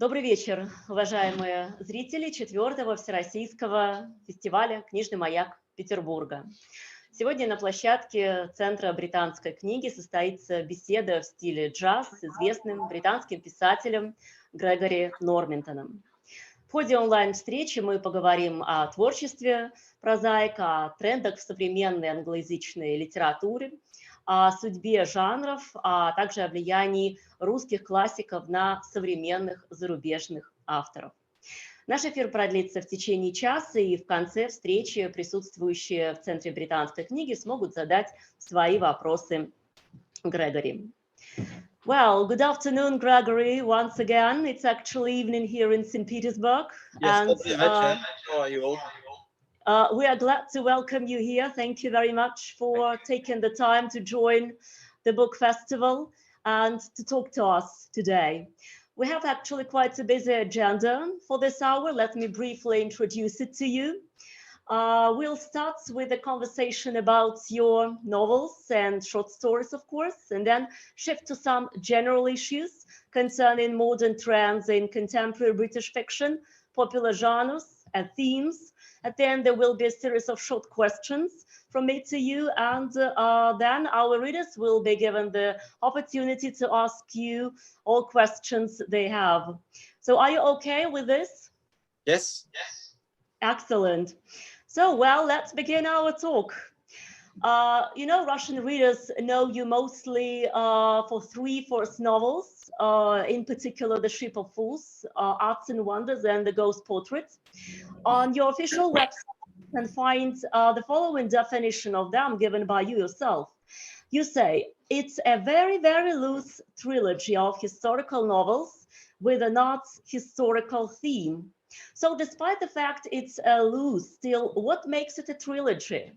Добрый вечер, уважаемые зрители IV Всероссийского фестиваля «Книжный, маяк» Петербурга. Сегодня на площадке Центра британской книги состоится беседа в стиле джаз с известным британским писателем Грегори Норминтоном. В ходе онлайн-встречи мы поговорим о творчестве прозаика, о трендах в современной англоязычной литературе, о судьбе жанров, а также о влиянии русских классиков на современных зарубежных авторов. Наш эфир продлится в течение часа, и в конце встречи присутствующие в Центре британской книги смогут задать свои вопросы Грегори. Well, good afternoon, Gregory, once again. It's actually evening here in St. Petersburg. Yes, how are you all? We are glad to welcome you here. Thank you very much for taking the time to join the book festival and to talk to us today. We have actually quite a busy agenda for this hour. Let me briefly introduce it to you. We'll start with a conversation about your novels and short stories, of course, and then shift to some general issues concerning modern trends in contemporary British fiction, popular genres and themes. At the end, there will be a series of short questions from me to you, and then our readers will be given the opportunity to ask you all questions they have. So are you okay with this? Yes. Excellent. So, well, let's begin our talk. You know, Russian readers know you mostly for three first novels, in particular The Ship of Fools, Arts and Wonders, and The Ghost Portrait. On your official website, you can find the following definition of them given by you yourself. You say, it's a very, very loose trilogy of historical novels with an arts historical theme. So despite the fact it's loose, still, what makes it a trilogy?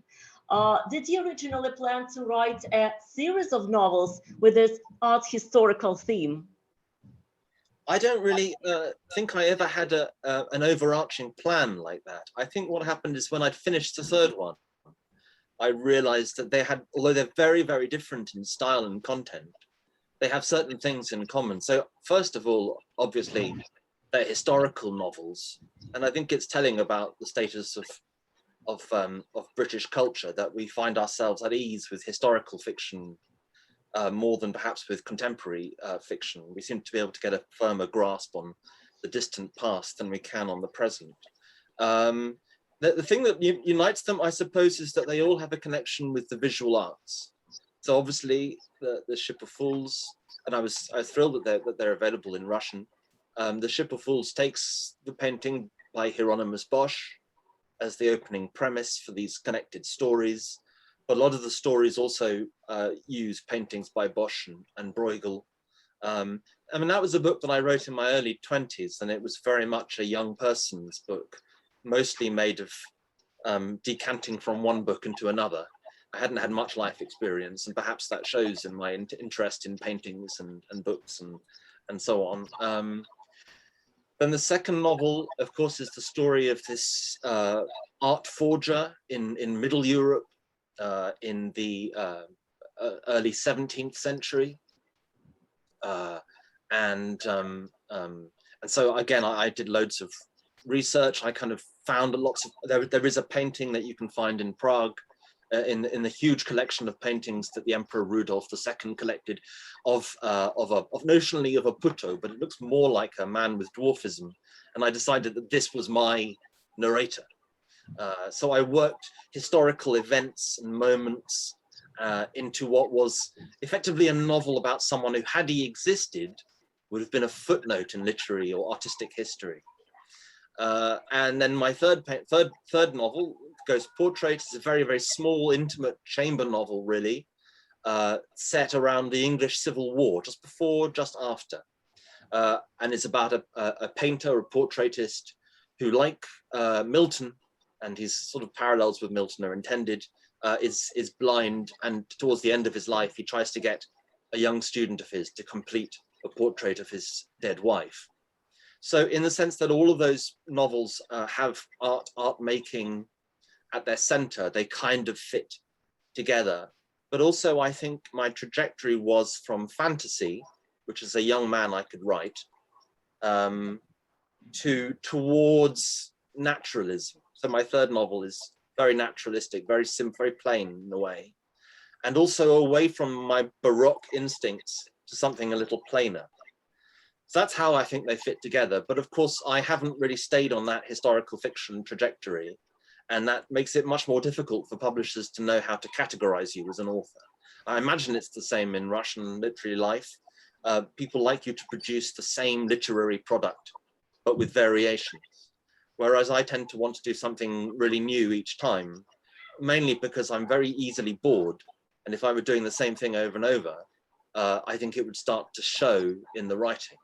Did you originally plan to write a series of novels with this art historical theme? I don't really think I ever had an overarching plan like that. I think what happened is when I'd finished the third one, I realized that they had, although they're very, very different in style and content, they have certain things in common. So first of all, obviously, they're historical novels. And I think it's telling about the status of British culture that we find ourselves at ease with historical fiction more than perhaps with contemporary fiction. We seem to be able to get a firmer grasp on the distant past than we can on the present. The thing that unites them, I suppose, is that they all have a connection with the visual arts. So obviously the Ship of Fools, and I was thrilled that they're available in Russian. The Ship of Fools takes the painting by Hieronymus Bosch as the opening premise for these connected stories. But a lot of the stories also use paintings by Bosch and Bruegel. I mean, that was a book that I wrote in my early 20s, and it was very much a young person's book, mostly made of decanting from one book into another. I hadn't had much life experience, and perhaps that shows in my interest in paintings and books and so on. Then the second novel, of course, is the story of this art forger in Middle Europe in the early 17th century. And so again, I did loads of research. I kind of found lots of, there is a painting that you can find in Prague in the huge collection of paintings that the Emperor Rudolph II collected of notionally of a Puto, but it looks more like a man with dwarfism. And I decided that this was my narrator. So I worked historical events and moments into what was effectively a novel about someone who, had he existed, would have been a footnote in literary or artistic history. And then my third novel, Ghost Portrait, is a very, very small, intimate chamber novel, really, set around the English Civil War, just before, just after. And it's about a painter, a portraitist, who, like Milton, and his sort of parallels with Milton are intended, is blind, and towards the end of his life, he tries to get a young student of his to complete a portrait of his dead wife. So in the sense that all of those novels have art making at their center, they kind of fit together. But also I think my trajectory was from fantasy, which as a young man I could write, towards naturalism. So my third novel is very naturalistic, very simple, very plain in a way, and also away from my Baroque instincts to something a little plainer. So that's how I think they fit together. But of course, I haven't really stayed on that historical fiction trajectory, and that makes it much more difficult for publishers to know how to categorize you as an author. I imagine it's the same in Russian literary life. People like you to produce the same literary product, but with variations. Whereas I tend to want to do something really new each time, mainly because I'm very easily bored. And if I were doing the same thing over and over, I think it would start to show in the writing.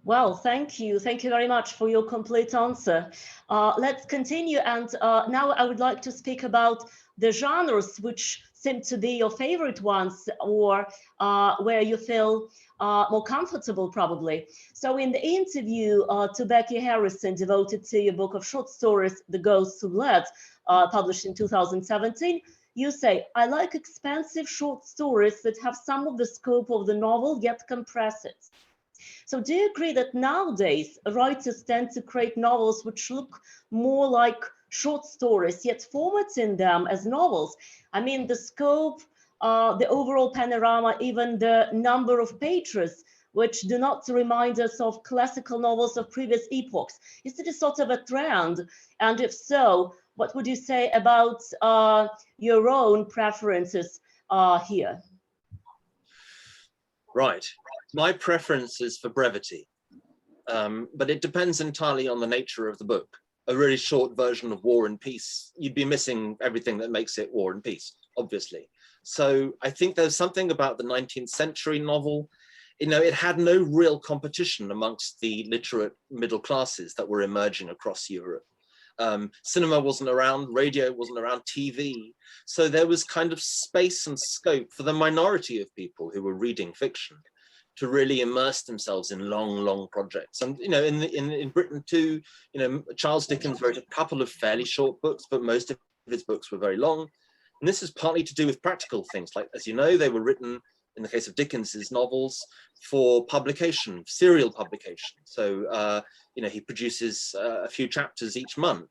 Well, thank you. Thank you very much for your complete answer. Let's continue. And now I would like to speak about the genres which seem to be your favorite ones, or where you feel more comfortable, probably. So in the interview to Becky Harrison, devoted to your book of short stories, The Ghosts Who Bled, published in 2017, you say, I like expansive short stories that have some of the scope of the novel, yet compress it. So do you agree that nowadays writers tend to create novels which look more like short stories, yet formatting them as novels? I mean, the scope, the overall panorama, even the number of pages, which do not remind us of classical novels of previous epochs. Is it a sort of a trend? And if so, what would you say about your own preferences here? Right. My preference is for brevity, but it depends entirely on the nature of the book. A really short version of War and Peace, you'd be missing everything that makes it War and Peace, obviously. So I think there's something about the 19th century novel. You know, it had no real competition amongst the literate middle classes that were emerging across Europe. Cinema wasn't around, radio wasn't around, TV. So there was kind of space and scope for the minority of people who were reading fiction to really immerse themselves in long, long projects. And, you know, in Britain too, you know, Charles Dickens wrote a couple of fairly short books, but most of his books were very long. And this is partly to do with practical things. Like, as you know, they were written, in the case of Dickens's novels, for publication, serial publication. So, you know, he produces a few chapters each month.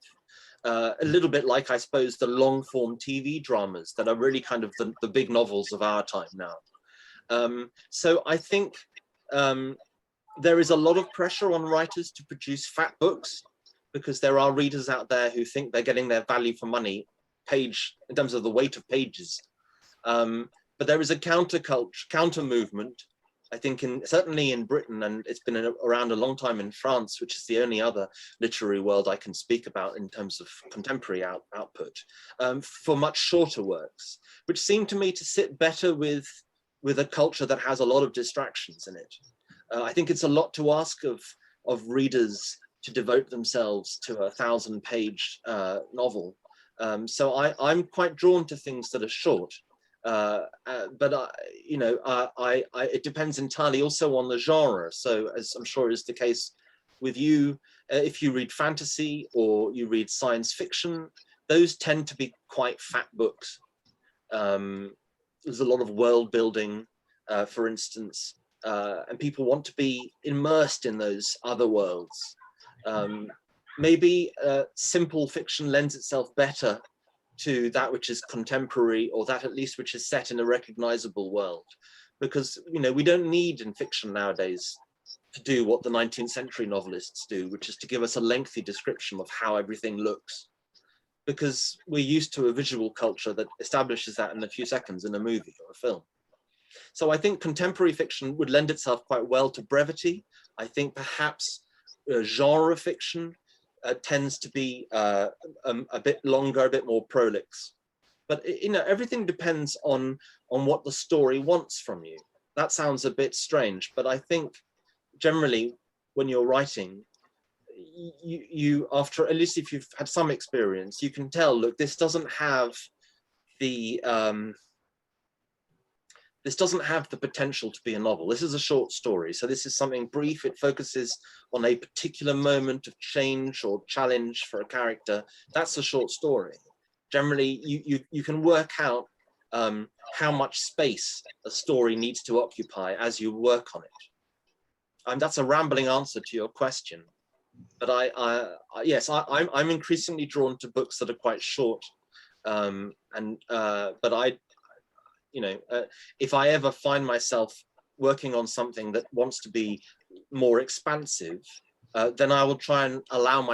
A little bit like, I suppose, the long form TV dramas that are really kind of the big novels of our time now. So I think there is a lot of pressure on writers to produce fat books, because there are readers out there who think they're getting their value for money page in terms of the weight of pages. But there is a counter movement, I think, certainly in Britain, and it's been around a long time in France, which is the only other literary world I can speak about in terms of contemporary output, for much shorter works, which seem to me to sit better with a culture that has a lot of distractions in it. I think it's a lot to ask of readers to devote themselves to a 1,000-page novel. So I'm quite drawn to things that are short. But you know, it depends entirely also on the genre. So, as I'm sure is the case with you, if you read fantasy or you read science fiction, those tend to be quite fat books. There's a lot of world building, for instance, and people want to be immersed in those other worlds. Maybe simple fiction lends itself better to that which is contemporary, or that at least which is set in a recognizable world, because, you know, we don't need in fiction nowadays to do what the 19th century novelists do, which is to give us a lengthy description of how everything looks, because we're used to a visual culture that establishes that in a few seconds in a movie or a film. So I think contemporary fiction would lend itself quite well to brevity. I think perhaps genre fiction tends to be a bit longer, a bit more prolix. But, you know, everything depends on what the story wants from you. That sounds a bit strange, but I think generally when you're writing, you after, at least if you've had some experience, you can tell, look, this doesn't have the potential to be a novel. This is a short story. So this is something brief. It focuses on a particular moment of change or challenge for a character. That's a short story. Generally, you can work out how much space a story needs to occupy as you work on it. that's a rambling answer to your question, but yes, I'm increasingly drawn to books that are quite short, but if I ever find myself working on something that wants to be more expansive, then I will try and allow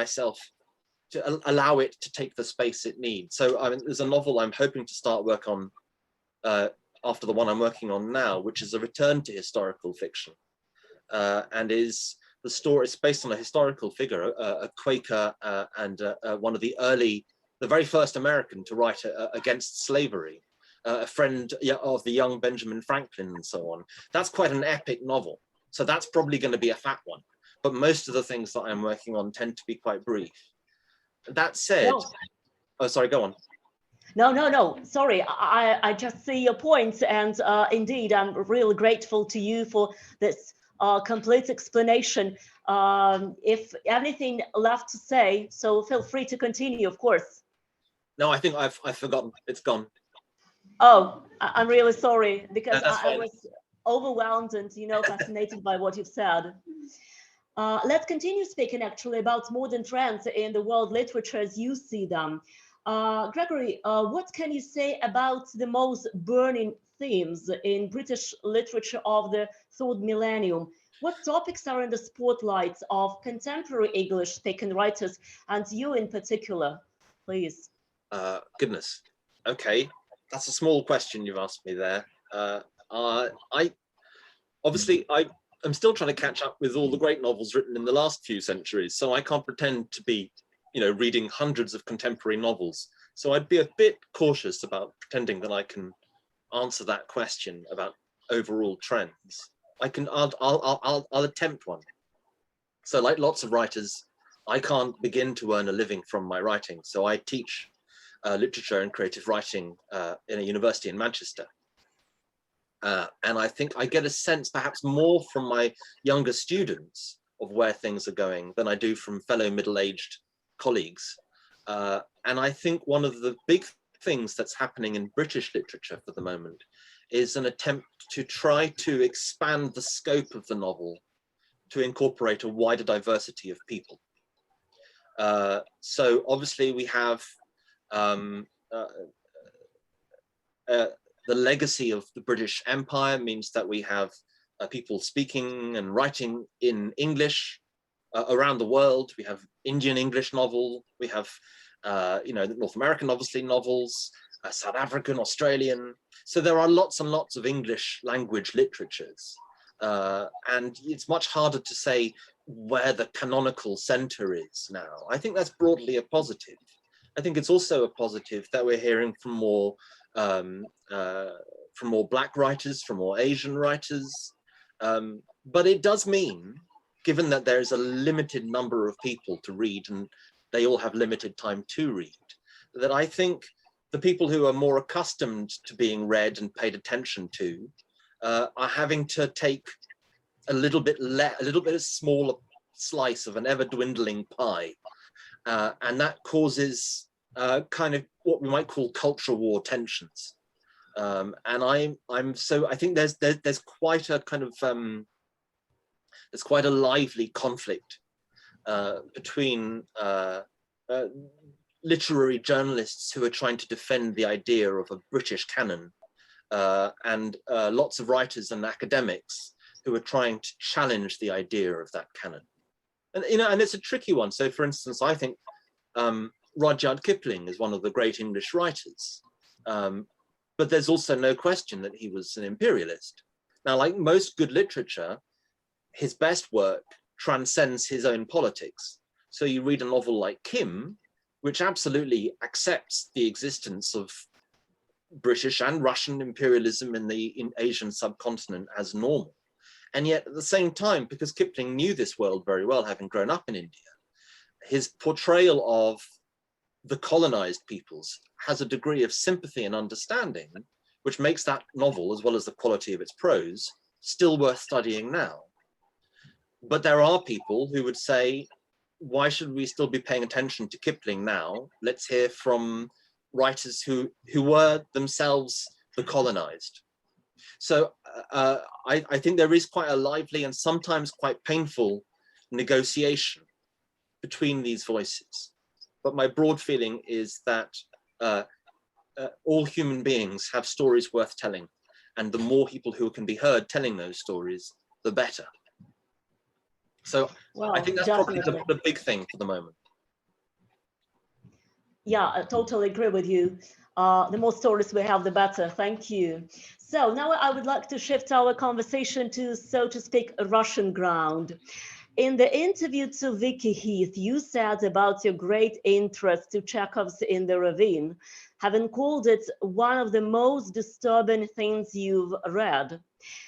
it to take the space it needs. So there's a novel I'm hoping to start work on after the one I'm working on now, which is a return to historical fiction, and is the story. It's based on a historical figure, a Quaker, and one of the very first American to write against slavery, a friend of the young Benjamin Franklin, and so on. That's quite an epic novel. So that's probably going to be a fat one. But most of the things that I'm working on tend to be quite brief. That said, oh, sorry, go on. No. Sorry, I just see your points, and indeed, I'm really grateful to you for this complete explanation. If anything left to say, so feel free to continue, of course. No, I think I've forgotten. It's gone. Oh, I'm really sorry, because No, I was overwhelmed and fascinated by what you've said. Let's continue speaking actually about modern trends in the world literature as you see them. Gregory, what can you say about the most burning themes in British literature of the third millennium? What topics are in the spotlight of contemporary English-speaking writers, and you in particular, please? Goodness. Okay, that's a small question you've asked me there. I'm still trying to catch up with all the great novels written in the last few centuries, so I can't pretend to be reading hundreds of contemporary novels. So I'd be a bit cautious about pretending that I can answer that question about overall trends. I'll attempt one. So like lots of writers, I can't begin to earn a living from my writing. So I teach literature and creative writing in a university in Manchester. And I think I get a sense perhaps more from my younger students of where things are going than I do from fellow middle-aged colleagues. And I think one of the big things that's happening in British literature for the moment is an attempt to try to expand the scope of the novel to incorporate a wider diversity of people. So obviously we have the legacy of the British Empire means that we have people speaking and writing in English around the world. We have Indian English novel. We have, North American, obviously, novels, South African, Australian. So there are lots and lots of English language literatures. And it's much harder to say where the canonical center is now. I think that's broadly a positive. I think it's also a positive that we're hearing from more Black writers, from more Asian writers. But it does mean, given that there's a limited number of people to read and they all have limited time to read, that I think the people who are more accustomed to being read and paid attention to are having to take a little bit smaller slice of an ever dwindling pie. And that causes kind of what we might call culture war tensions. And I think there's quite a kind of there's quite a lively conflict between literary journalists who are trying to defend the idea of a British canon and lots of writers and academics who are trying to challenge the idea of that canon. And it's a tricky one. So for instance, I think Rudyard Kipling is one of the great English writers. But there's also no question that he was an imperialist. Now, like most good literature, his best work transcends his own politics. So you read a novel like Kim, which absolutely accepts the existence of British and Russian imperialism in the Asian subcontinent as normal. And yet at the same time, because Kipling knew this world very well, having grown up in India, his portrayal of the colonized peoples has a degree of sympathy and understanding, which makes that novel, as well as the quality of its prose, still worth studying now. But there are people who would say, why should we still be paying attention to Kipling now? Let's hear from writers who were themselves the colonized. So I think there is quite a lively and sometimes quite painful negotiation between these voices. But my broad feeling is that all human beings have stories worth telling, and the more people who can be heard telling those stories, the better. So Well, I think that's definitely. probably the big thing for the moment. Yeah, I totally agree with you. The more stories we have, the better. Thank you. So now I would like to shift our conversation to, so to speak, Russian ground. In the interview to Vicky Heath, you said about your great interest to Chekhov's In the Ravine, having called it one of the most disturbing things you've read.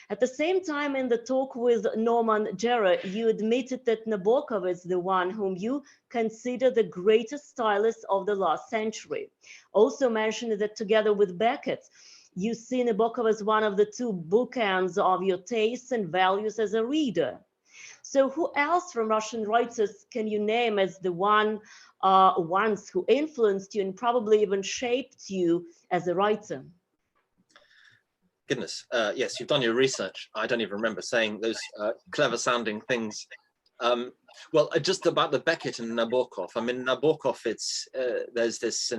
At the same time, in the talk with Norman Jarrett, you admitted that Nabokov is the one whom you consider the greatest stylist of the last century. Also mentioned that together with Beckett, you see Nabokov as one of the two bookends of your tastes and values as a reader. So who else from Russian writers can you name as the ones who influenced you and probably even shaped you as a writer? Goodness, yes, you've done your research. I don't even remember saying those clever sounding things. Well, just about the Beckett and Nabokov. I mean, Nabokov, it's there's this,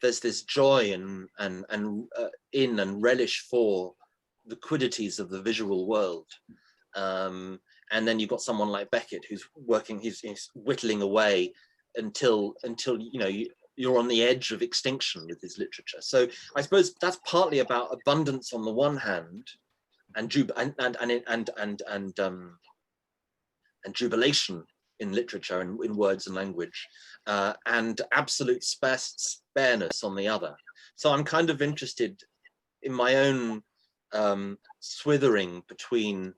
there's this joy in and relish for the quiddities of the visual world. And then you've got someone like Beckett who's working, he's whittling away until you're on the edge of extinction with his literature. So I suppose that's partly about abundance on the one hand, and jubilation in literature and in words and language, and absolute spareness on the other. So I'm kind of interested in my own swithering between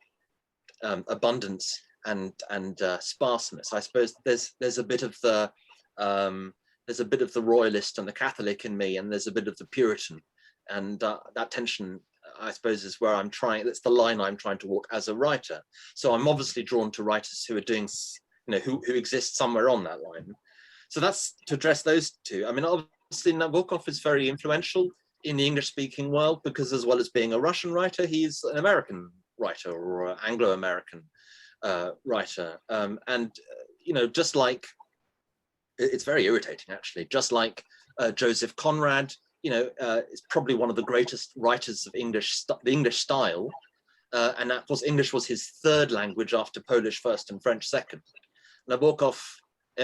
abundance and sparseness. I suppose there's a bit of the royalist and the Catholic in me, and there's a bit of the Puritan, and that tension, I suppose, is where I'm trying. That's the line I'm trying to walk as a writer. So I'm obviously drawn to writers who are doing, who exist somewhere on that line. So that's to address those two. I mean, obviously Nabokov is very influential in the English-speaking world because, as well as being a Russian writer, he's an American writer or Anglo-American writer, and just like, it's very irritating actually, just like Joseph Conrad, is probably one of the greatest writers of the English style, and of course English was his third language after Polish first and French second. Nabokov,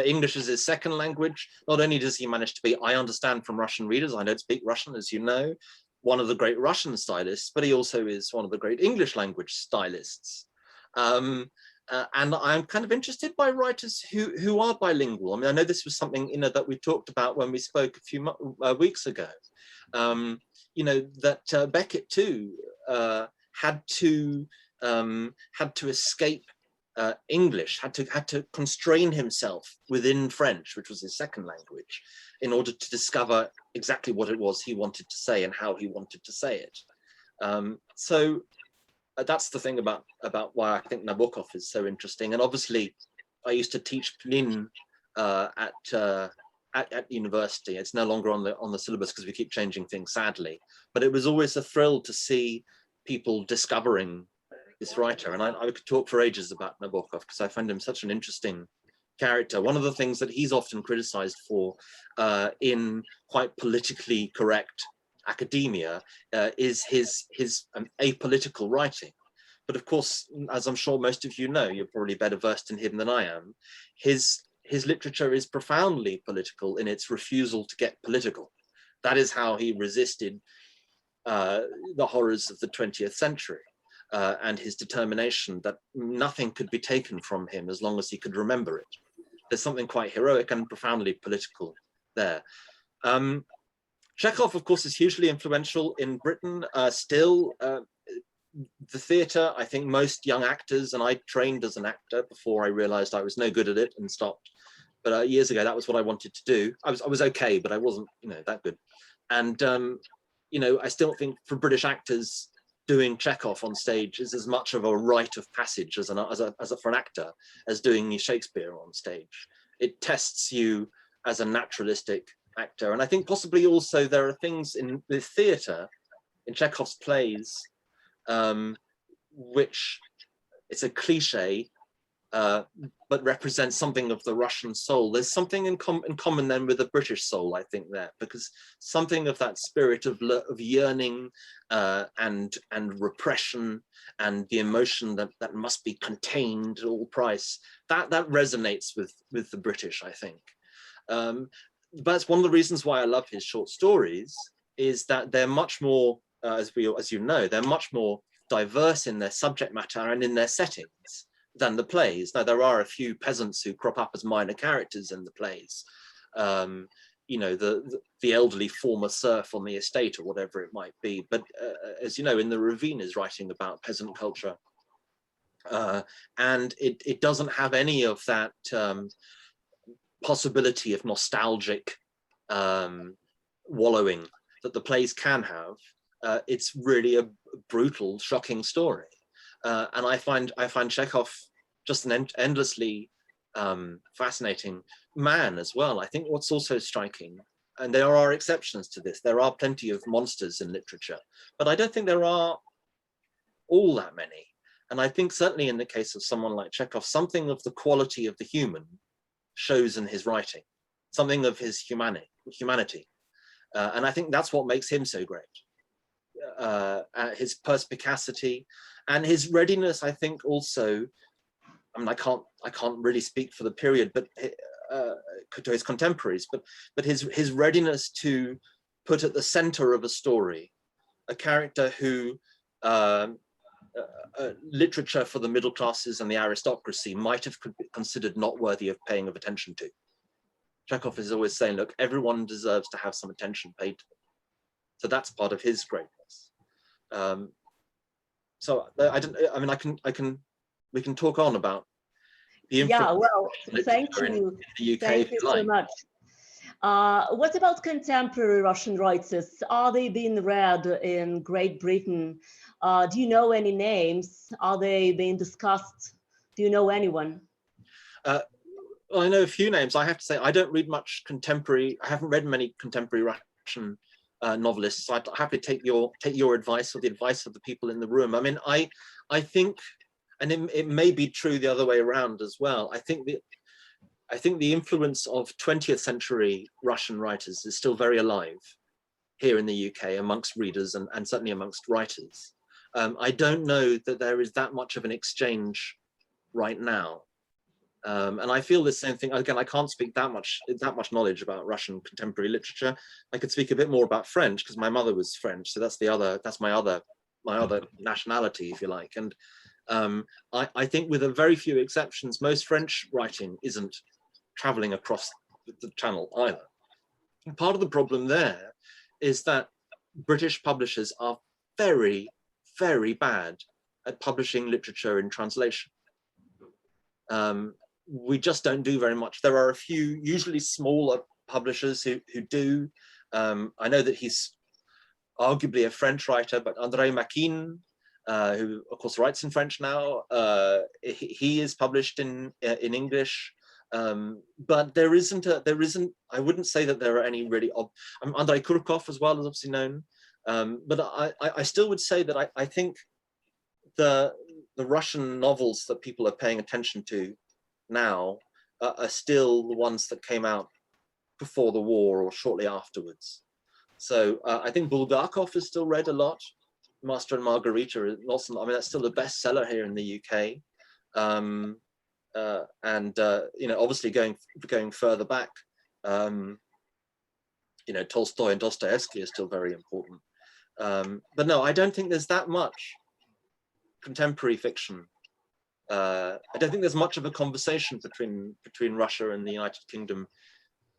English is his second language. Not only does he manage to be, I understand from Russian readers, I don't speak Russian as you know, one of the great Russian stylists, but he also is one of the great English language stylists. And I'm kind of interested by writers who are bilingual. I mean, I know this was something that we talked about when we spoke a few weeks ago. That Beckett too had to escape English, had to constrain himself within French, which was his second language, in order to discover exactly what it was he wanted to say and how he wanted to say it. So that's the thing about why I think Nabokov is so interesting. And obviously, I used to teach Plin at university. It's no longer on the syllabus because we keep changing things, sadly. But it was always a thrill to see people discovering this writer. And I could talk for ages about Nabokov because I find him such an interesting character. One of the things that he's often criticized for in quite politically correct academia is his apolitical writing. But of course, as I'm sure most of you know, you're probably better versed in him than I am, his literature is profoundly political in its refusal to get political. That is how he resisted the horrors of the 20th century. And his determination that nothing could be taken from him as long as he could remember it. There's something quite heroic and profoundly political there. Chekhov, of course, is hugely influential in Britain. Still, the theatre, I think most young actors, and I trained as an actor before I realized I was no good at it and stopped. But years ago, that was what I wanted to do. I was okay, but I wasn't, that good. And, I still think for British actors, doing Chekhov on stage is as much of a rite of passage for an actor as doing Shakespeare on stage. It tests you as a naturalistic actor. And I think possibly also there are things in the theatre in Chekhov's plays, which it's a cliche, but represents something of the Russian soul. There's something in common then with the British soul, I think, there, because something of that spirit of yearning and repression and the emotion that must be contained at all price, that resonates with the British, I think. But it's one of the reasons why I love his short stories, is that they're much more, as you know, they're much more diverse in their subject matter and in their settings than the plays. Now, there are a few peasants who crop up as minor characters in the plays. You know, the elderly former serf on the estate or whatever it might be. But as you know, in the Ravine is writing about peasant culture. And it doesn't have any of that possibility of nostalgic wallowing that the plays can have. It's really a brutal, shocking story. And I find Chekhov just an endlessly fascinating man as well. I think what's also striking, and there are exceptions to this, there are plenty of monsters in literature, but I don't think there are all that many. And I think certainly in the case of someone like Chekhov, something of the quality of the human shows in his writing, something of his humanity. And I think that's what makes him so great. His perspicacity and his readiness, I think also, I mean, I can't really speak for the period, but to his contemporaries, but his readiness to put at the center of a story a character who literature for the middle classes and the aristocracy might have considered not worthy of paying attention to. Chekhov is always saying, look, everyone deserves to have some attention paid to them. So that's part of his greatness. So we can talk on about the influence. Yeah, well, thank you. In the UK, thank you so much. What about contemporary Russian writers? Are they being read in Great Britain? Do you know any names? Are they being discussed? Do you know anyone? Well, I know a few names. I have to say, I don't read much contemporary. I haven't read many contemporary Russian novelists. So I'd happily take your advice or the advice of the people in the room. I mean, I think, and it may be true the other way around as well. I think the influence of 20th century Russian writers is still very alive here in the UK amongst readers and certainly amongst writers. I don't know that there is that much of an exchange right now. And I feel the same thing. Again, I can't speak that much knowledge about Russian contemporary literature. I could speak a bit more about French because my mother was French, so that's my other nationality, if you like. And I think, with a very few exceptions, most French writing isn't traveling across the channel either. And part of the problem there is that British publishers are very, very bad at publishing literature in translation. We just don't do very much. There are a few, usually smaller publishers who do. I know that he's arguably a French writer, but André Makin, who of course writes in French now, he is published in English. But there isn't. I wouldn't say that there are any really. Andrei Kurkov as well is obviously known. But I still would say that I think the Russian novels that people are paying attention to now are still the ones that came out before the war or shortly afterwards. So I think Bulgakov is still read a lot. Master and Margarita is also, I mean, that's still a bestseller here in the UK. You know, obviously going further back, you know, Tolstoy and Dostoevsky are still very important. But no, I don't think there's that much contemporary fiction. I don't think there's much of a conversation between Russia and the United Kingdom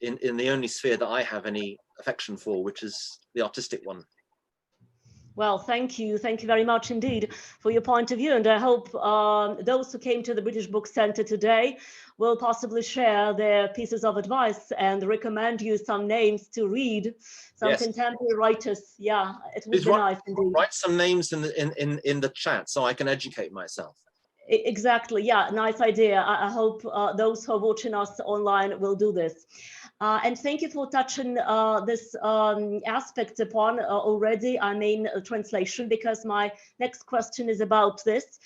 in the only sphere that I have any affection for, which is the artistic one. Well, thank you very much indeed for your point of view, and I hope those who came to the British Book Centre today will possibly share their pieces of advice and recommend you some names to read, some Yes. Contemporary writers. Yeah, it would Please be nice indeed. Write some names in the chat so I can educate myself. Exactly, yeah, nice idea. I hope those who are watching us online will do this. And thank you for touching this aspect upon already, I mean, translation, because my next question is about this.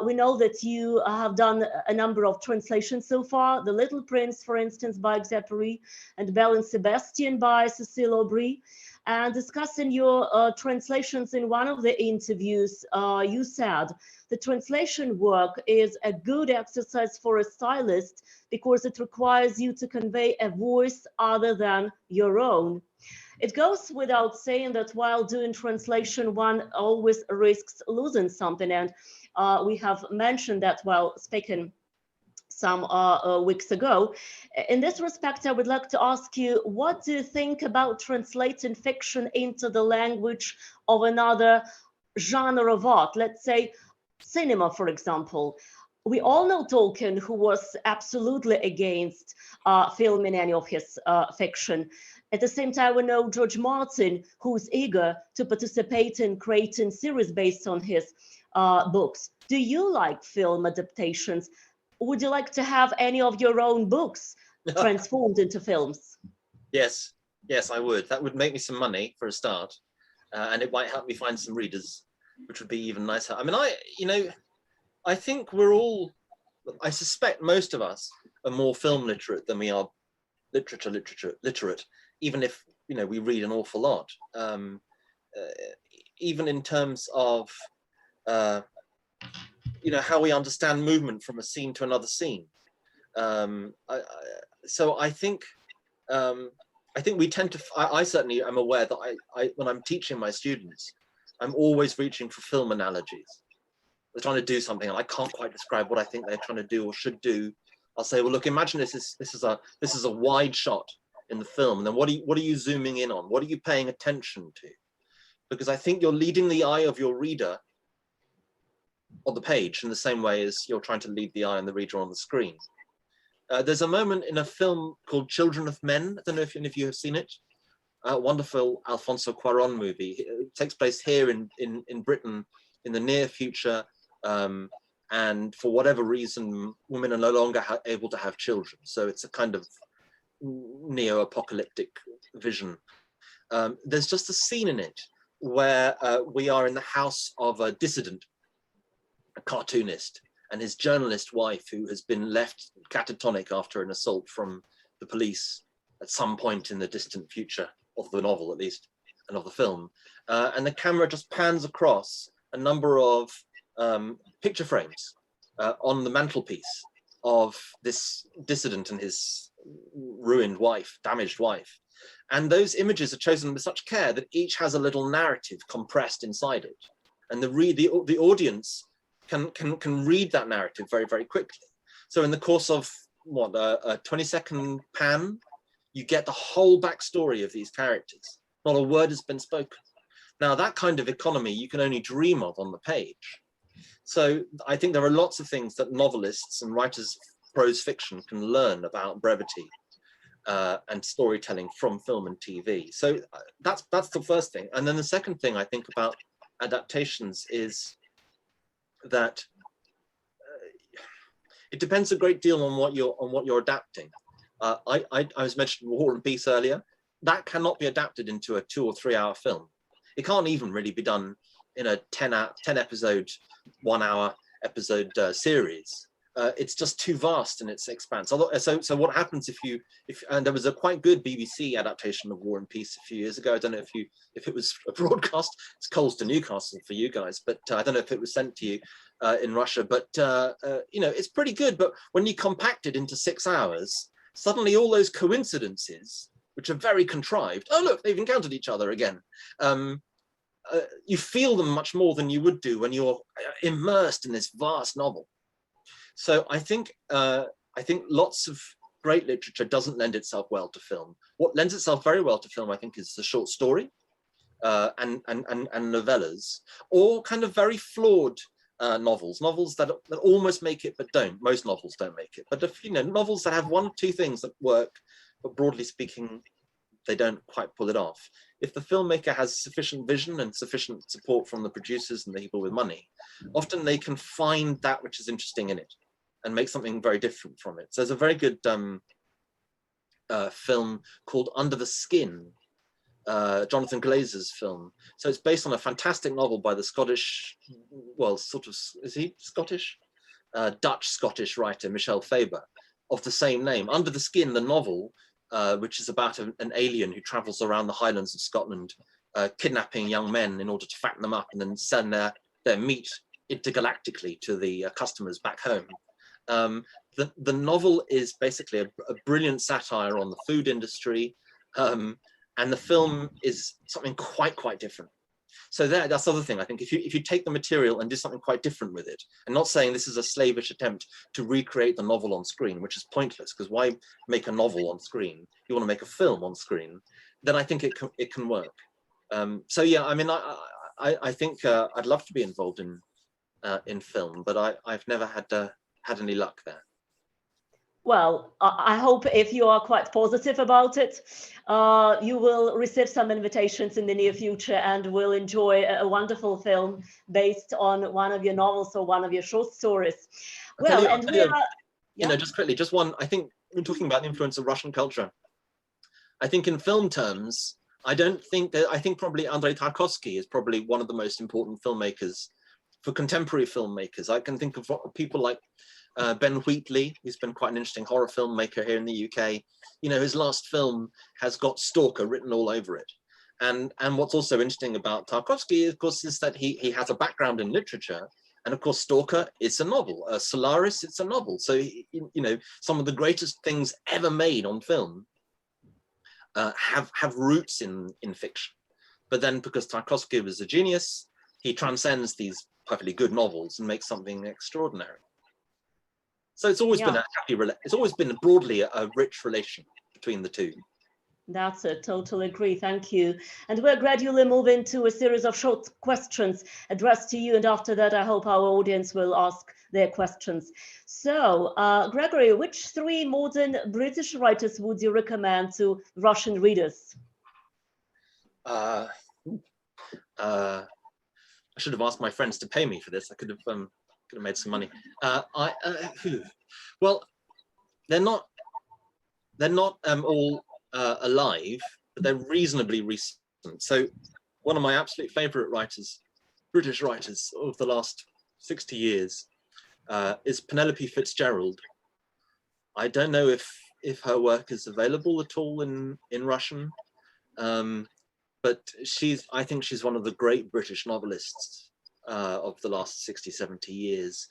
We know that you have done a number of translations so far, The Little Prince, for instance, by Exupéry, and Belle and Sebastian by Cécile Aubry. And discussing your translations in one of the interviews, you said the translation work is a good exercise for a stylist because it requires you to convey a voice other than your own. It goes without saying that while doing translation, one always risks losing something. And we have mentioned that while speaking some weeks ago. In this respect, I would like to ask you, what do you think about translating fiction into the language of another genre of art? Let's say cinema, for example. We all know Tolkien, who was absolutely against filming any of his fiction. At the same time, we know George Martin, who's eager to participate in creating series based on his books. Do you like film adaptations? Would you like to have any of your own books transformed into films? Yes, yes, I would. That would make me some money for a start, and it might help me find some readers, which would be even nicer. I mean, I think we're all, I suspect most of us are more film literate than we are literate, even if, we read an awful lot. Even in terms of, how we understand movement from a scene to another scene. So I think we tend to, I certainly am aware that I when I'm teaching my students, I'm always reaching for film analogies. They're trying to do something and I can't quite describe what I think they're trying to do or should do. I'll say, well, look, imagine this is a wide shot in the film, and then what are you zooming in on? What are you paying attention to? Because I think you're leading the eye of your reader on the page in the same way as you're trying to lead the eye and the reader on the screen. There's a moment in a film called Children of Men. I don't know if any of you have seen it. A wonderful Alfonso Cuarón movie. It takes place here in Britain in the near future. And for whatever reason, women are no longer able to have children. So it's a kind of neo-apocalyptic vision. There's just a scene in it where we are in the house of a dissident, a cartoonist, and his journalist wife, who has been left catatonic after an assault from the police at some point in the distant future of the novel, at least, and of the film. And the camera just pans across a number of picture frames on the mantelpiece of this dissident and his ruined wife, damaged wife. And those images are chosen with such care that each has a little narrative compressed inside it. And the audience can read that narrative very, very quickly. So in the course of what, a 20-second pan, you get the whole backstory of these characters. Not a word has been spoken. Now that kind of economy you can only dream of on the page. So I think there are lots of things that novelists and writers of prose fiction can learn about brevity and storytelling from film and TV. So that's the first thing. And then the second thing I think about adaptations is that it depends a great deal on what you're adapting. I was mentioning War and Peace earlier. That cannot be adapted into a 2 or 3 hour film. It can't even really be done in a 10 episode, 1 hour episode series. It's just too vast in its expanse. So what happens and there was a quite good BBC adaptation of War and Peace a few years ago. I don't know if it was a broadcast. It's Coles to Newcastle for you guys, but I don't know if it was sent to you in Russia. But it's pretty good. But when you compact it into 6 hours, suddenly all those coincidences, which are very contrived. Oh look, they've encountered each other again. You feel them much more than you would do when you're immersed in this vast novel. So I think lots of great literature doesn't lend itself well to film. What lends itself very well to film, I think, is the short story and novellas, or kind of very flawed novels that almost make it but don't. Most novels don't make it, but if novels that have 1 or 2 things that work, but broadly speaking, they don't quite pull it off. If the filmmaker has sufficient vision and sufficient support from the producers and the people with money, often they can find that which is interesting in it and make something very different from it. So there's a very good film called Under the Skin, Jonathan Glazer's film. So it's based on a fantastic novel by the Scottish, well, sort of, is he Scottish? Dutch-Scottish writer Michel Faber, of the same name. Under the Skin, the novel, which is about an alien who travels around the Highlands of Scotland, kidnapping young men in order to fatten them up and then send their meat intergalactically to the customers back home. The novel is basically a brilliant satire on the food industry, and the film is something quite different. So that's the other thing. I think if you take the material and do something quite different with it, and not saying this is a slavish attempt to recreate the novel on screen, which is pointless, because why make a novel on screen? You want to make a film on screen, then I think it can work. So yeah, I mean, I think I'd love to be involved in film, but I've never had any luck there. Well, I hope if you are quite positive about it, you will receive some invitations in the near future and will enjoy a wonderful film based on one of your novels or one of your short stories. Well, and we are, you know, just quickly, just one, I think we're talking about the influence of Russian culture. I think in film terms, I think probably Andrei Tarkovsky is probably one of the most important filmmakers for contemporary filmmakers. I can think of people like Ben Wheatley, who's been quite an interesting horror filmmaker here in the UK. You know, his last film has got Stalker written all over it. And what's also interesting about Tarkovsky, of course, is that he has a background in literature. And of course, Stalker is a novel. Solaris, it's a novel. So, you know, some of the greatest things ever made on film have roots in fiction. But then because Tarkovsky was a genius, he transcends these perfectly good novels and makes something extraordinary. So it's always been it's always been broadly a rich relation between the two. That's it, totally agree, thank you. And we're gradually moving to a series of short questions addressed to you, and after that I hope our audience will ask their questions. So, Gregory, which 3 modern British writers would you recommend to Russian readers? I should have asked my friends to pay me for this. I could have made some money. Well, they're not all alive, but they're reasonably recent. So one of my absolute favorite writers, British writers of the last 60 years, is Penelope Fitzgerald. I don't know if her work is available at all in Russian, but I think she's one of the great British novelists of the last 60, 70 years.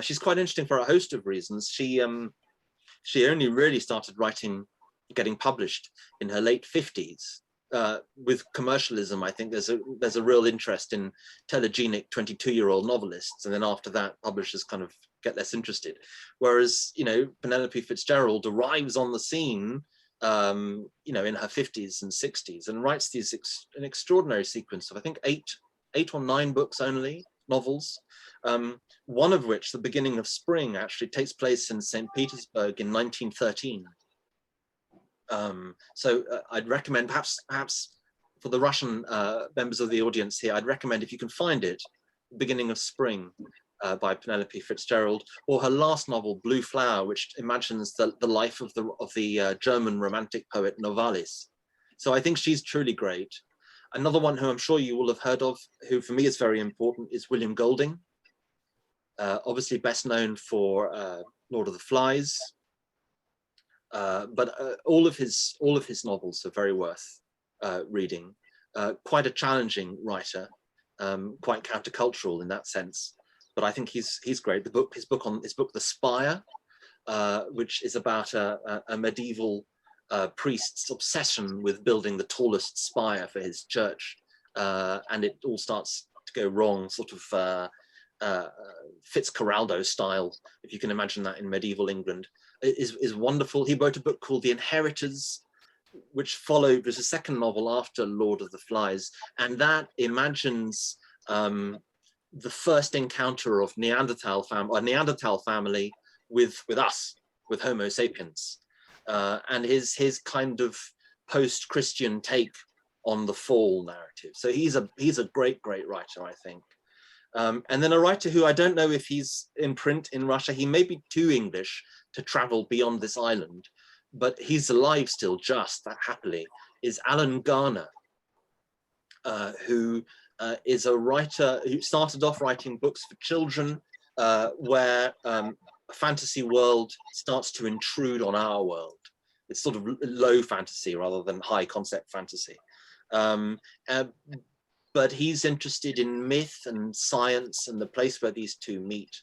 She's quite interesting for a host of reasons. She only really started getting published in her late 50s. With commercialism, I think there's a real interest in telegenic 22-year-old novelists, and then after that, publishers kind of get less interested. Whereas, you know, Penelope Fitzgerald arrives on the scene, you know, in her 50s and 60s, and writes an extraordinary sequence of, I think, eight or 9 books only, novels. One of which, The Beginning of Spring, actually takes place in St. Petersburg in 1913. So I'd recommend, perhaps for the Russian members of the audience here, I'd recommend, if you can find it, Beginning of Spring by Penelope Fitzgerald, or her last novel, Blue Flower, which imagines the life of the German romantic poet Novalis. So I think she's truly great. Another one who I'm sure you will have heard of, who for me is very important, is William Golding. Obviously best known for Lord of the Flies, but all of his novels are very worth reading. Quite a challenging writer, quite countercultural in that sense, but I think he's great. His book The Spire, which is about a medieval priest's obsession with building the tallest spire for his church, and it all starts to go wrong, sort of Fitzcarraldo style, if you can imagine that in medieval England, is wonderful. He wrote a book called The Inheritors, which was a second novel after Lord of the Flies, and that imagines the first encounter of Neanderthal family with us, with Homo sapiens, and his kind of post-Christian take on the fall narrative. So he's a great writer, I think. And then a writer who I don't know if he's in print in Russia, he may be too English to travel beyond this island, but he's alive still, just that happily, is Alan Garner, who is a writer who started off writing books for children where a fantasy world starts to intrude on our world. It's sort of low fantasy rather than high concept fantasy. But he's interested in myth and science and the place where these two meet.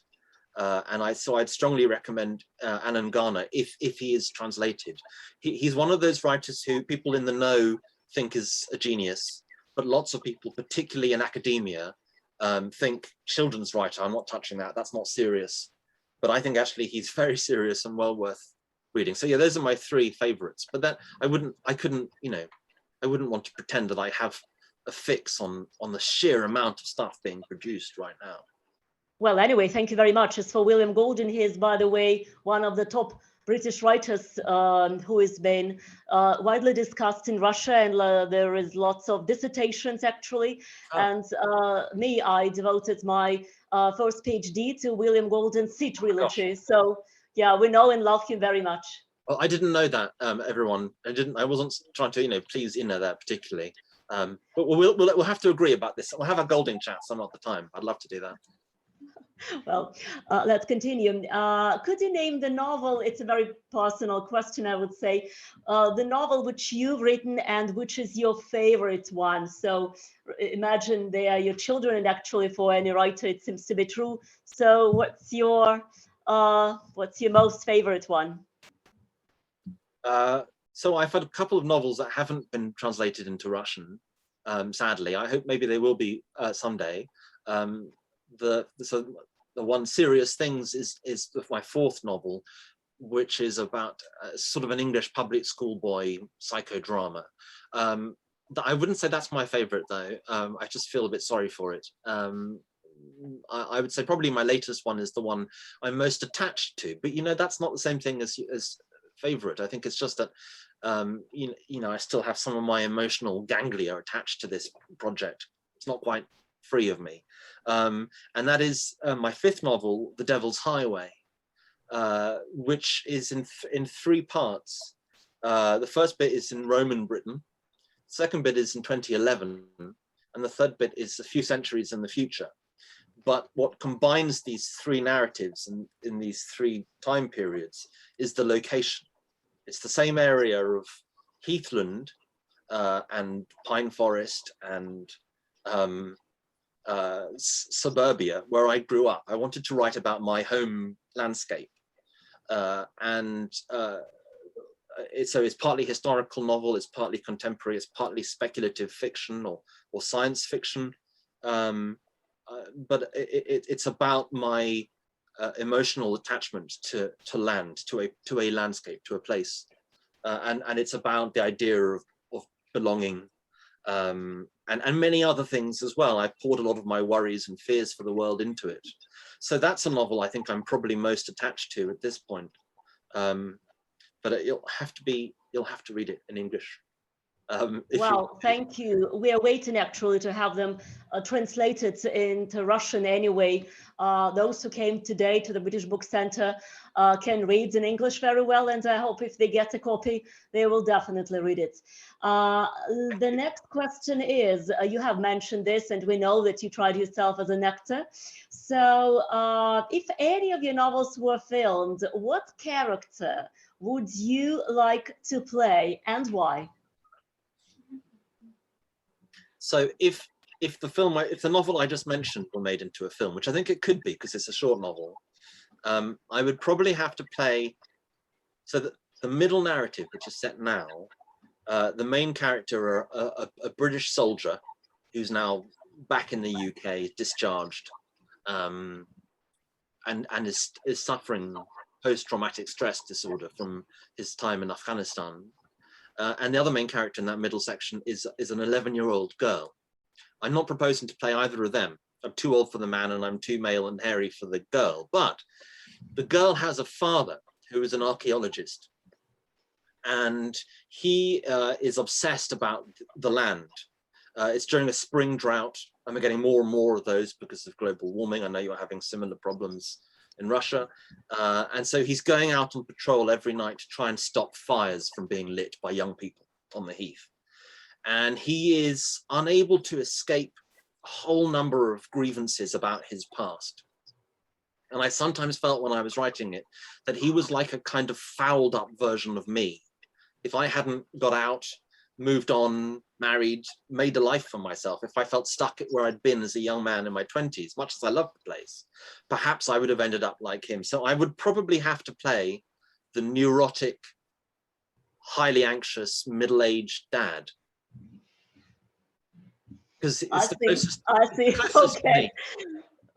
So I'd strongly recommend Alan Garner if he is translated. He's one of those writers who people in the know think is a genius, but lots of people, particularly in academia, think children's writer, I'm not touching that, that's not serious. But I think actually he's very serious and well worth reading. So yeah, those are my three favorites. But that I wouldn't want to pretend that I have a fix on the sheer amount of stuff being produced right now. Well, anyway, thank you very much. As for William Golding, he is, by the way, one of the top British writers who has been widely discussed in Russia, and there is lots of dissertations actually. Oh. And I devoted my first PhD to William Golding's Sea Trilogy. Oh, so yeah, we know and love him very much. Well, I didn't know that, everyone. I wasn't trying to, please that particularly. But we'll have to agree about this. We'll have a Golding chat some other time. I'd love to do that. Well, let's continue. Could you name the novel? It's a very personal question, I would say. The novel which you've written and which is your favorite one. So imagine they are your children, and actually for any writer, it seems to be true. So what's your most favorite one? So I've had a couple of novels that haven't been translated into Russian, sadly. I hope maybe they will be someday. The one, Serious Things, is my fourth novel, which is about sort of an English public school boy psychodrama. I wouldn't say that's my favorite though. I just feel a bit sorry for it. I would say probably my latest one is the one I'm most attached to, but that's not the same thing as favorite. I think it's just that I still have some of my emotional ganglia attached to this project. It's not quite free of me. And that is my fifth novel, The Devil's Highway, which is in three parts. The first bit is in Roman Britain, second bit is in 2011, and the third bit is a few centuries in the future. But what combines these three narratives in these three time periods is the location. It's the same area of heathland and pine forest and suburbia where I grew up. I wanted to write about my home landscape. So it's partly historical novel, it's partly contemporary, it's partly speculative fiction or science fiction. But it's about my emotional attachment to land, to a landscape, to a place, and it's about the idea of belonging, and many other things as well. I poured a lot of my worries and fears for the world into it. So that's a novel I think I'm probably most attached to at this point. But you'll have to read it in English. Well, thank you. We are waiting actually to have them translated into Russian anyway. Those who came today to the British Book Center can read in English very well, and I hope if they get a copy, they will definitely read it. The next question is, you have mentioned this, and we know that you tried yourself as an actor. So if any of your novels were filmed, what character would you like to play and why? So if the novel I just mentioned were made into a film, which I think it could be because it's a short novel, I would probably have to play, so that the middle narrative, which is set now, the main character, a British soldier who's now back in the UK, discharged, and is suffering post-traumatic stress disorder from his time in Afghanistan. And the other main character in that middle section is an 11-year-old girl. I'm not proposing to play either of them. I'm too old for the man and I'm too male and hairy for the girl. But the girl has a father who is an archaeologist. And he is obsessed about the land. It's during a spring drought, and we're getting more and more of those because of global warming. I know you're having similar problems in Russia. And so he's going out on patrol every night to try and stop fires from being lit by young people on the heath. And he is unable to escape a whole number of grievances about his past. And I sometimes felt when I was writing it that he was like a kind of fouled up version of me. If I hadn't got out, moved on, married, made a life for myself, if I felt stuck at where I'd been as a young man in my 20s, much as I loved the place, perhaps I would have ended up like him. So I would probably have to play the neurotic, highly anxious, middle-aged dad. Because it's the closest. I see. Okay.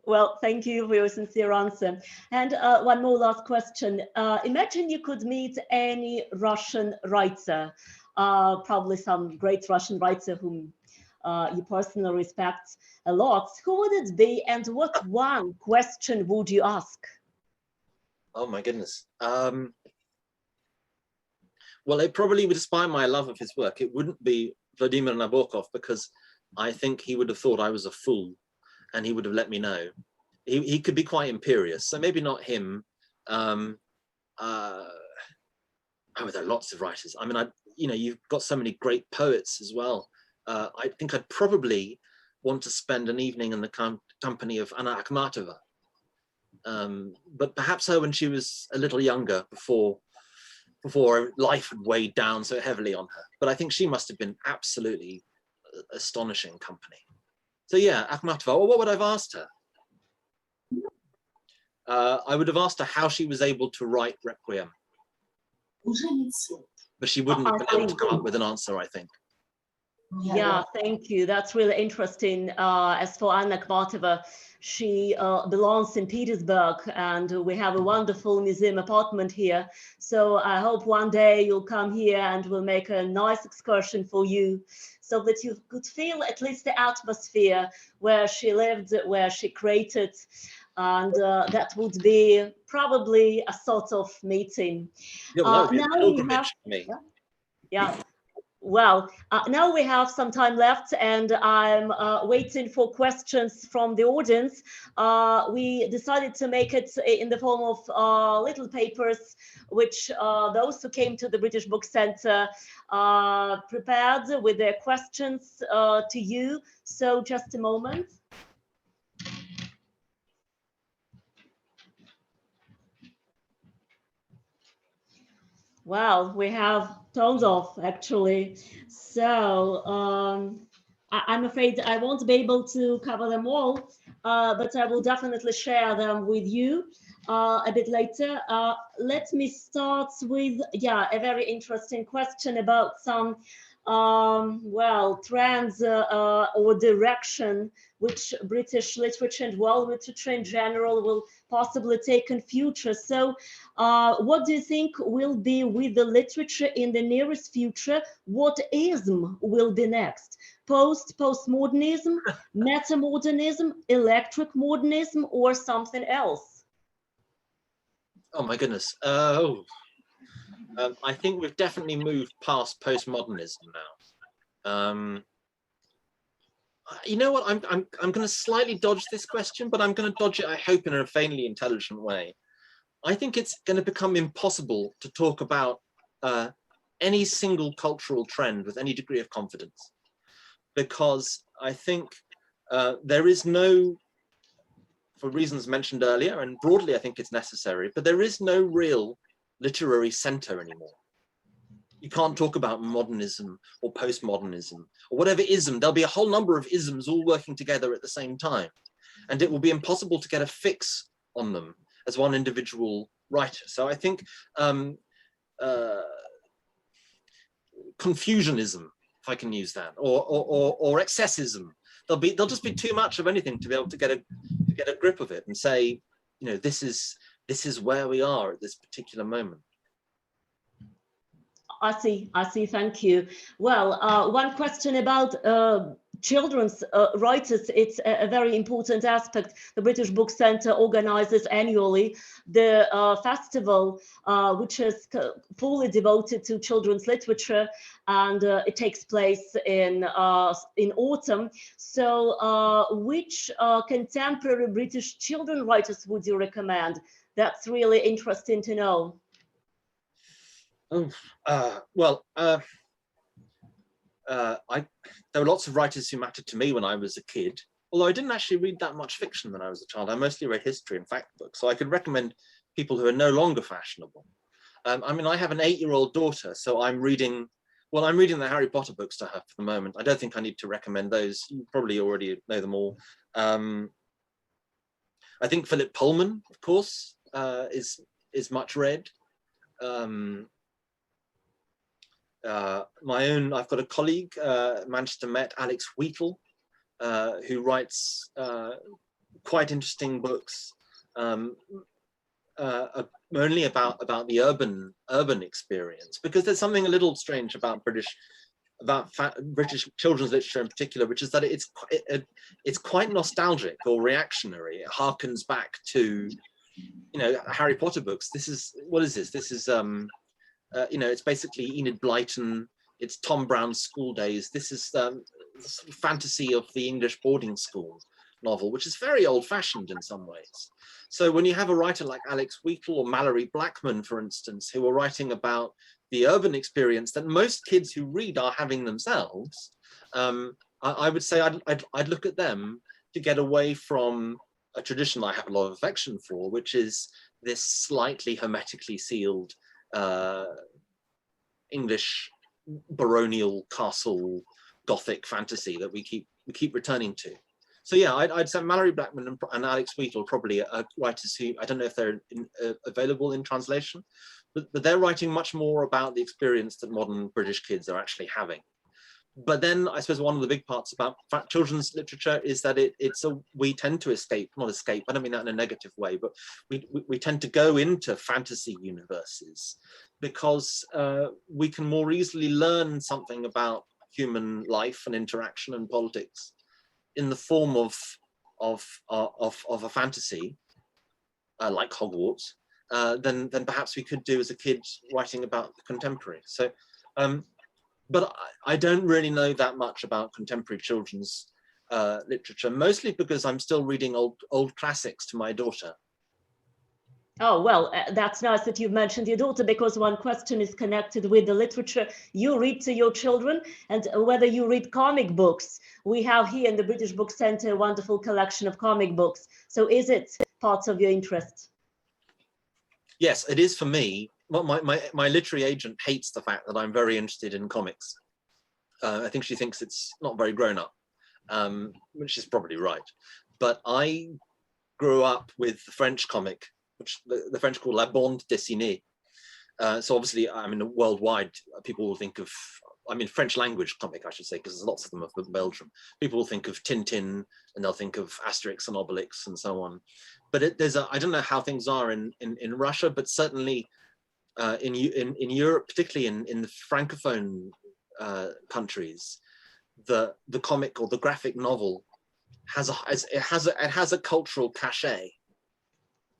Well, thank you for your sincere answer. And one more last question. Imagine you could meet any Russian writer, probably some great Russian writer whom you personally respect a lot. Who would it be, and what one question would you ask? Oh my goodness. Well, it probably, despite my love of his work, it wouldn't be Vladimir Nabokov, because I think he would have thought I was a fool and he would have let me know. He could be quite imperious, so maybe not him. Oh, there are lots of writers. I mean, you've got so many great poets as well. I think I'd probably want to spend an evening in the company of Anna Akhmatova. But perhaps her when she was a little younger, before life had weighed down so heavily on her. But I think she must have been absolutely astonishing company. So yeah, Akhmatova. Well, what would I have asked her? I would have asked her how she was able to write Requiem. But she wouldn't have been able to come up with an answer, I think. Yeah, thank you. That's really interesting. As for Anna Akhmatova, she belongs in Petersburg, and we have a wonderful museum apartment here. So I hope one day you'll come here and we'll make a nice excursion for you, so that you could feel at least the atmosphere where she lived, where she created. And that would be probably a sort of meeting. Yeah, well, that would be a pilgrimage for me. Yeah. Well, now we have some time left, and I'm waiting for questions from the audience. We decided to make it in the form of little papers, which those who came to the British Book Center prepared with their questions to you. So just a moment. Well, we have tons of, actually. So I'm afraid I won't be able to cover them all, but I will definitely share them with you a bit later. Let me start with, a very interesting question about some, trends or direction which British literature and world literature in general will possibly take in future. So what do you think will be with the literature in the nearest future? What ism will be next? Postmodernism, metamodernism, electric modernism, or something else? Oh my goodness. I think we've definitely moved past postmodernism now. You know what? I'm going to slightly dodge this question, but I'm going to dodge it, I hope, in a vainly intelligent way. I think it's going to become impossible to talk about any single cultural trend with any degree of confidence, because I think there is no, for reasons mentioned earlier, and broadly I think it's necessary, but there is no real literary center anymore. You can't talk about modernism or postmodernism or whatever ism. There'll be a whole number of isms all working together at the same time, and it will be impossible to get a fix on them as one individual writer. So I think confusionism, if I can use that, or excessism. There'll just be too much of anything to be able to get a grip of it and say, you know, this is where we are at this particular moment. I see, thank you. Well, one question about children's writers, it's a very important aspect. The British Book Centre organizes annually the festival, which is fully devoted to children's literature, and it takes place in autumn. So which contemporary British children writers would you recommend? That's really interesting to know. There were lots of writers who mattered to me when I was a kid, although I didn't actually read that much fiction when I was a child. I mostly read history and fact books, so I could recommend people who are no longer fashionable. I mean, I have an 8-year-old daughter, so I'm reading the Harry Potter books to her for the moment. I don't think I need to recommend those. You probably already know them all. I think Philip Pullman, of course, is much read. I've got a colleague, Manchester Met, Alex Wheatle, who writes quite interesting books, only about the urban experience, because there's something a little strange about British children's literature in particular, which is that it's quite nostalgic or reactionary. It harkens back to, Harry Potter books. What is this? This is it's basically Enid Blyton, it's Tom Brown's School Days. This is fantasy of the English boarding school novel, which is very old-fashioned in some ways. So when you have a writer like Alex Wheatle or Mallory Blackman, for instance, who are writing about the urban experience that most kids who read are having themselves, I would say I'd look at them to get away from a tradition I have a lot of affection for, which is this slightly hermetically sealed English baronial castle Gothic fantasy that we keep returning to. So yeah, I'd say Mallory Blackman and Alex Wheatle probably are writers who, I don't know if they're available in translation, but they're writing much more about the experience that modern British kids are actually having. But then I suppose one of the big parts about children's literature is that we tend to not escape, I don't mean that in a negative way, but we tend to go into fantasy universes because we can more easily learn something about human life and interaction and politics in the form of a fantasy like Hogwarts than perhaps we could do as a kid writing about the contemporary. So. But I don't really know that much about contemporary children's literature, mostly because I'm still reading old classics to my daughter. Oh, well, that's nice that you've mentioned your daughter, because one question is connected with the literature you read to your children and whether you read comic books. We have here in the British Book Centre a wonderful collection of comic books. So is it part of your interest? Yes, it is for me. Well, my literary agent hates the fact that I'm very interested in comics. I think she thinks it's not very grown up, which is probably right. But I grew up with the French comic, which the French call La Bande Dessinée. So obviously, I mean, worldwide, people will think of, I mean, French language comic, I should say, because there's lots of them from Belgium. People will think of Tintin, and they'll think of Asterix and Obelix and so on. But I don't know how things are in Russia, but certainly in Europe, particularly in the Francophone countries, the comic or the graphic novel has a cultural cachet.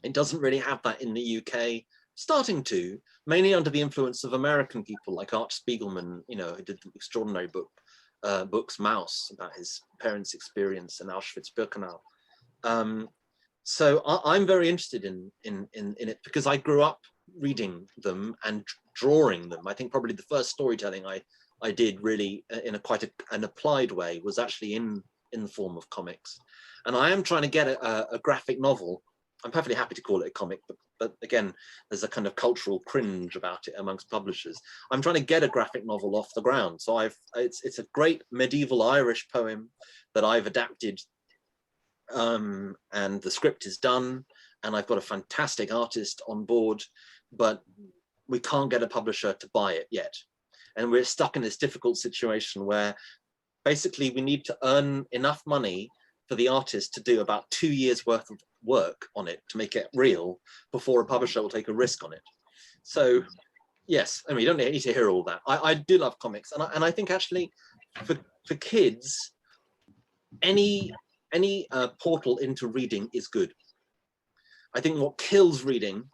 It doesn't really have that in the UK, starting to, mainly under the influence of American people like Art Spiegelman, who did the extraordinary books Mouse, about his parents' experience in Auschwitz-Birkenau. So I'm very interested in it because I grew up reading them and drawing them. I think probably the first storytelling I did really in quite an applied way was actually in the form of comics. And I am trying to get a graphic novel. I'm perfectly happy to call it a comic, but again, there's a kind of cultural cringe about it amongst publishers. I'm trying to get a graphic novel off the ground. So it's a great medieval Irish poem that I've adapted, and the script is done, and I've got a fantastic artist on board, but we can't get a publisher to buy it yet. And we're stuck in this difficult situation where basically we need to earn enough money for the artist to do about 2 years worth of work on it to make it real before a publisher will take a risk on it. So yes, I mean, you don't need to hear all that. I do love comics, and I think actually for kids, any portal into reading is good. I think what kills reading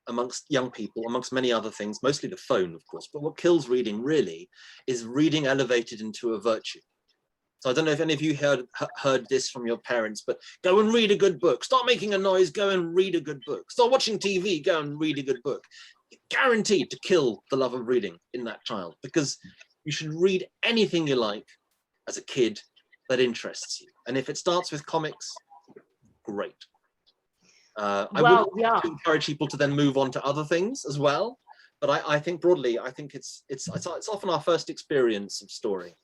amongst young people, amongst many other things, mostly the phone, of course, but what kills reading really is reading elevated into a virtue. So I don't know if any of you heard this from your parents, but go and read a good book. Start making a noise, go and read a good book. Start watching TV, go and read a good book. Guaranteed to kill the love of reading in that child, because you should read anything you like as a kid that interests you. And if it starts with comics, great. I would encourage people to then move on to other things as well. But I think broadly, I think it's often our first experience of story.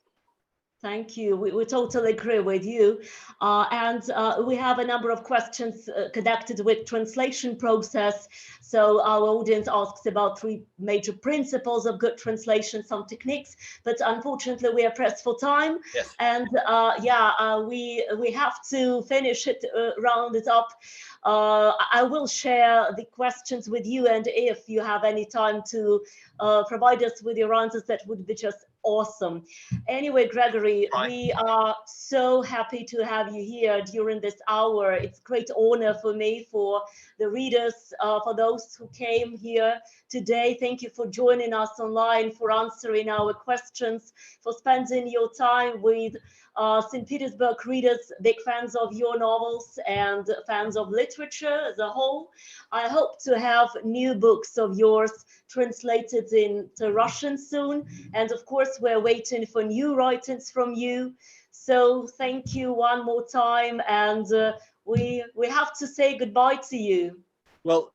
Thank you. We totally agree with you. And we have a number of questions connected with translation process. So our audience asks about 3 major principles of good translation, some techniques, but unfortunately we are pressed for time. Yes. And we have to finish it, round it up. I will share the questions with you, and if you have any time to provide us with your answers, that would be just awesome. Anyway, Gregory, we are so happy to have you here during this hour. It's a great honor for me, for the readers, for those who came here today. Thank you for joining us online, for answering our questions, for spending your time with St. Petersburg readers, big fans of your novels and fans of literature as a whole. I hope to have new books of yours translated into Russian soon. And of course, we're waiting for new writings from you. So thank you one more time. And we have to say goodbye to you. Well,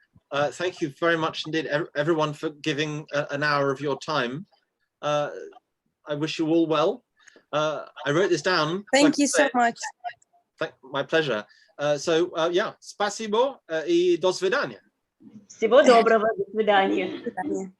thank you very much indeed, everyone, for giving an hour of your time. I wish you all well. I wrote this down. Thank you so much. My pleasure. Yeah, спасибо и до свидания. Всего доброго, до свидания.